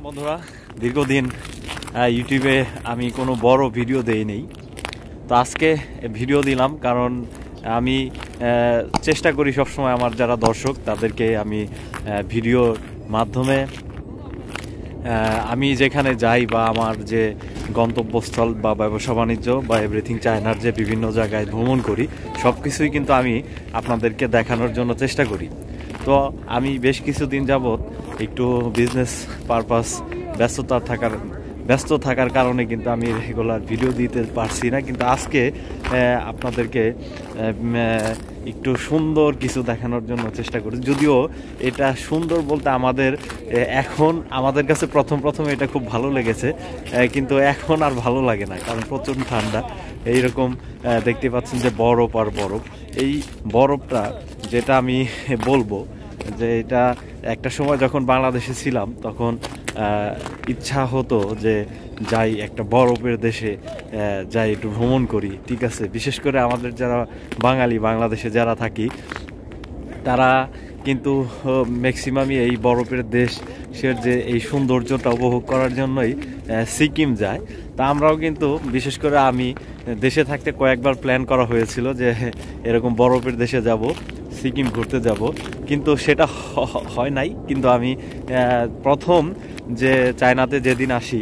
বন্ধুরা, দীর্ঘদিন ইউটিউবে আমি কোনো বড় ভিডিও দেই নেই। তো আজকে ভিডিও দিলাম, কারণ আমি চেষ্টা করি সবসময় আমার যারা দর্শক তাদেরকে আমি ভিডিওর মাধ্যমে আমি যেখানে যাই বা আমার যে গন্তব্যস্থল বা ব্যবসা বাণিজ্য বা এভরিথিং চায়নার যে বিভিন্ন জায়গায় ভ্রমণ করি সব কিছুই কিন্তু আমি আপনাদেরকে দেখানোর জন্য চেষ্টা করি। তো আমি বেশ কিছুদিন যাবৎ একটু বিজনেস পারপাস ব্যস্ত থাকার কারণে কিন্তু আমি রেগুলার ভিডিও দিতে পারছি না, কিন্তু আজকে আপনাদেরকে একটু সুন্দর কিছু দেখানোর জন্য চেষ্টা করি। যদিও এটা সুন্দর বলতে এখন আমাদের কাছে প্রথম এটা খুব ভালো লেগেছে, কিন্তু এখন আর ভালো লাগে না, কারণ প্রচণ্ড ঠান্ডা। এইরকম দেখতে পাচ্ছেন যে বরফ আর বরফ। এই বরফটা যেটা আমি বলবো যে এটা একটা সময় যখন বাংলাদেশে ছিলাম তখন ইচ্ছা হতো যে যাই একটা বরফের দেশে যাই একটু ভ্রমণ করি, ঠিক আছে। বিশেষ করে আমাদের যারা বাংলাদেশে যারা থাকি তারা কিন্তু ম্যাক্সিমামই এই বরফের দেশের যে এই সৌন্দর্যটা উপভোগ করার জন্যই সিকিম যায়। তা আমরাও কিন্তু বিশেষ করে আমি দেশে থাকতে কয়েকবার প্ল্যান করা হয়েছিল যে এরকম বরফের দেশে যাব, সিকিম ঘুরতে যাব, কিন্তু সেটা হয় নাই। কিন্তু আমি প্রথম যে চায়নাতে যেদিন আসি,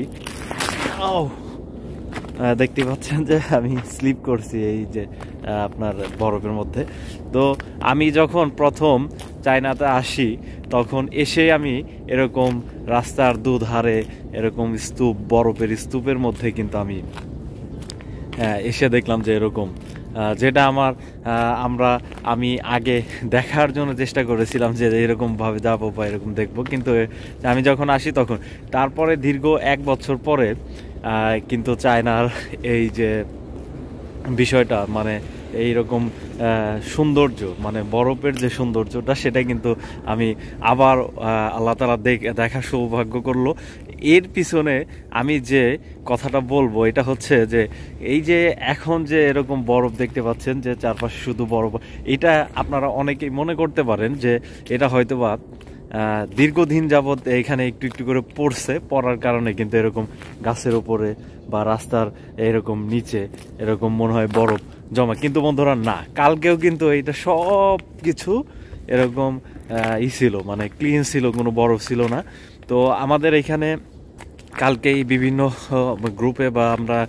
দেখতে পাচ্ছেন যে আমি স্লিপ করছি এই যে আপনার বরফের মধ্যে। তো আমি যখন প্রথম চায়নাতে আসি তখন এসে আমি এরকম রাস্তার দুধারে এরকম বরফের স্তূপের মধ্যে কিন্তু আমি এসে দেখলাম যে এরকম যেটা আমি আগে দেখার জন্য চেষ্টা করেছিলাম যে এরকমভাবে যাবো বা এরকম দেখবো, কিন্তু আমি যখন আসি তখন তারপরে দীর্ঘ 1 বছর পরে কিন্তু চায়নার এই যে বিষয়টা মানে এইরকম সৌন্দর্য মানে বরফের যে সৌন্দর্যটা সেটা কিন্তু আমি আবার আল্লাহ তাআলা দেখার সৌভাগ্য করলো। এর পিছনে আমি যে কথাটা বলবো এটা হচ্ছে যে এই যে এখন যে এরকম বরফ দেখতে পাচ্ছেন যে চারপাশে শুধু বরফ, এটা আপনারা অনেকেই মনে করতে পারেন যে এটা হয়তোবা দীর্ঘদিন যাবৎ এখানে একটু একটু করে পড়ার কারণে কিন্তু এরকম গাছের উপরে বা রাস্তার এরকম নিচে এরকম মনে হয় বরফ জমা, কিন্তু বন্ধুরা না, কালকেও কিন্তু এইটা সব কিছু এরকম ছিল, মানে ক্লিন ছিল, কোনো বরফ ছিল না। তো আমাদের এখানে কালকেই বিভিন্ন গ্রুপে বা আমরা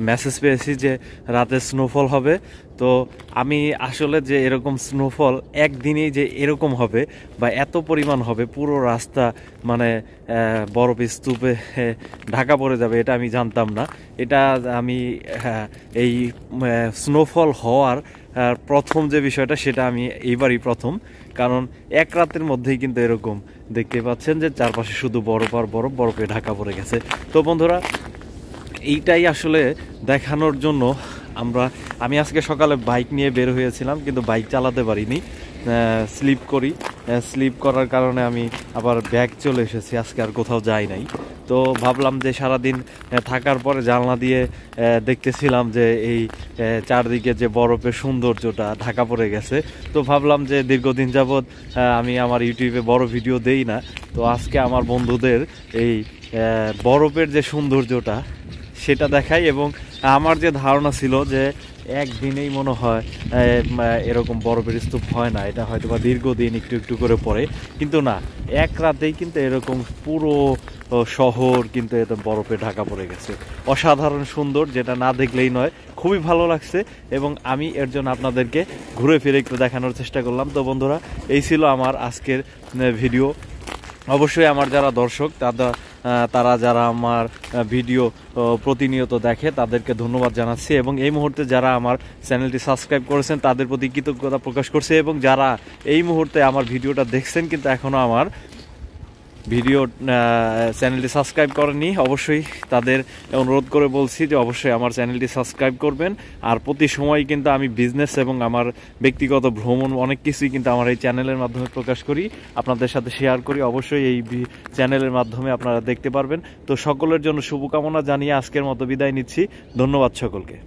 মেসেজ পেয়েছি যে রাতে স্নোফল হবে। তো আমি আসলে যে এরকম স্নোফল একদিনেই যে এরকম হবে বা এত পরিমাণ হবে পুরো রাস্তা মানে বরফ স্তূপে ঢাকা পড়ে যাবে এটা আমি জানতাম না। এটা আমি এই স্নোফল হওয়ার প্রথম যে বিষয়টা সেটা আমি এইবারই প্রথম, কারণ এক রাতের মধ্যেই কিন্তু এরকম দেখতে পাচ্ছেন যে চারপাশে শুধু বরফ আর বরফে ঢাকা পড়ে গেছে। তো বন্ধুরা, এইটাই আসলে দেখানোর জন্য আমি আজকে সকালে বাইক নিয়ে বের হয়েছিলাম, কিন্তু বাইক চালাতে পারিনি, স্লিপ করার কারণে আমি আবার ব্যাগ চলে এসেছি, আজকে আর কোথাও যাই নাই। তো ভাবলাম যে সারাদিন থাকার পরে জানলা দিয়ে দেখতেছিলাম যে এই চারদিকে যে বরফের সৌন্দর্যটা ঢাকা পড়ে গেছে। তো ভাবলাম যে দীর্ঘদিন যাবৎ আমি আমার ইউটিউবে বড় ভিডিও দেই না, তো আজকে আমার বন্ধুদের এই বরফের যে সৌন্দর্যটা সেটা দেখাই। এবং আমার যে ধারণা ছিল যে একদিনেই মনে হয় এরকম বরফের স্তূপ হয় না, এটা হয়তো বা দীর্ঘদিন একটু একটু করে পড়ে, কিন্তু না, এক রাতেই কিন্তু এরকম পুরো শহর কিন্তু এত বরফে ঢাকা পড়ে গেছে। অসাধারণ সুন্দর, যেটা না দেখলেই নয়, খুবই ভালো লাগছে এবং আমি এর জন্য আপনাদেরকে ঘুরে ফিরে একটু দেখানোর চেষ্টা করলাম। তো বন্ধুরা, এই ছিল আমার আজকের ভিডিও। অবশ্যই আমার যারা দর্শক তারা যারা আমার ভিডিও প্রতিনিয়ত দেখে তাদেরকে ধন্যবাদ জানাচ্ছি, এবং এই মুহূর্তে যারা আমার চ্যানেলটি সাবস্ক্রাইব করেছেন তাদের প্রতি কৃতজ্ঞতা প্রকাশ করছি, এবং যারা এই মুহূর্তে আমার ভিডিওটা দেখছেন কিন্তু এখনও আমার চ্যানেলটি সাবস্ক্রাইব করেননি, অবশ্যই তাদের অনুরোধ করে বলছি যে অবশ্যই আমার চ্যানেলটি সাবস্ক্রাইব করবেন। আর প্রতি সময় কিন্তু আমি বিজনেস এবং আমার ব্যক্তিগত ভ্রমণ অনেক কিছুই কিন্তু আমার এই চ্যানেলের মাধ্যমে প্রকাশ করি, আপনাদের সাথে শেয়ার করি। অবশ্যই এই চ্যানেলের মাধ্যমে আপনারা দেখতে পারবেন। তো সকলের জন্য শুভকামনা জানিয়ে আজকের মতো বিদায় নিচ্ছি। ধন্যবাদ সকলকে।